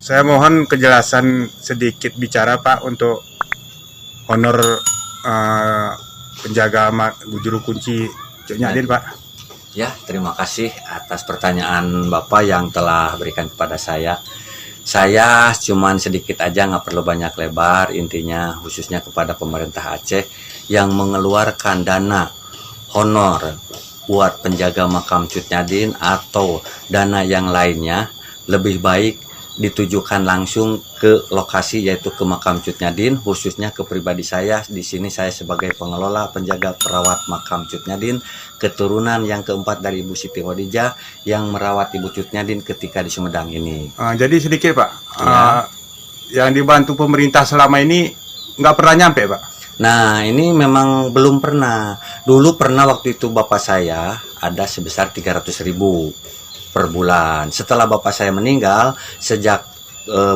Saya mohon kejelasan sedikit bicara Pak untuk honor penjaga juru kunci Cok Nyadin Pak. Ya, terima kasih atas pertanyaan Bapak yang telah berikan kepada saya. Saya cuman sedikit aja, nggak perlu banyak lebar, intinya khususnya kepada pemerintah Aceh yang mengeluarkan dana honor buat penjaga makam Cut Nyadin atau dana yang lainnya, lebih baik ditujukan langsung ke lokasi, yaitu ke makam Cut Nyadin, khususnya ke pribadi saya. Di sini saya sebagai pengelola, penjaga, perawat makam Cut Nyadin, keturunan yang keempat dari Ibu Siti Khadijah yang merawat Ibu Cut Nyadin ketika di Sumedang ini. Jadi sedikit Pak, Ya. yang dibantu pemerintah selama ini nggak pernah nyampe Pak? Nah, ini memang belum pernah. Dulu pernah waktu itu bapak saya ada sebesar 300.000 per bulan. Setelah bapak saya meninggal sejak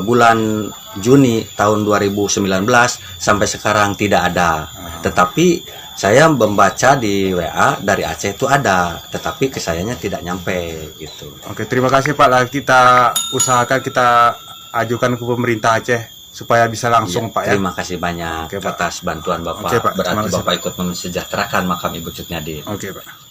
bulan Juni tahun 2019 sampai sekarang tidak ada. Tetapi saya membaca di WA dari Aceh itu ada, tetapi ke sayanya tidak nyampe gitu. Oke, terima kasih Pak. Lah kita usahakan kita ajukan ke pemerintah Aceh supaya bisa langsung Ya, Pak ya. terima kasih banyak Oke, Pak. atas bantuan Bapak. Oke, Pak. Terima Berarti kasih, Bapak Pak. ikut mensejahterakan makam Ibu Cut Nyadin. Oke Pak.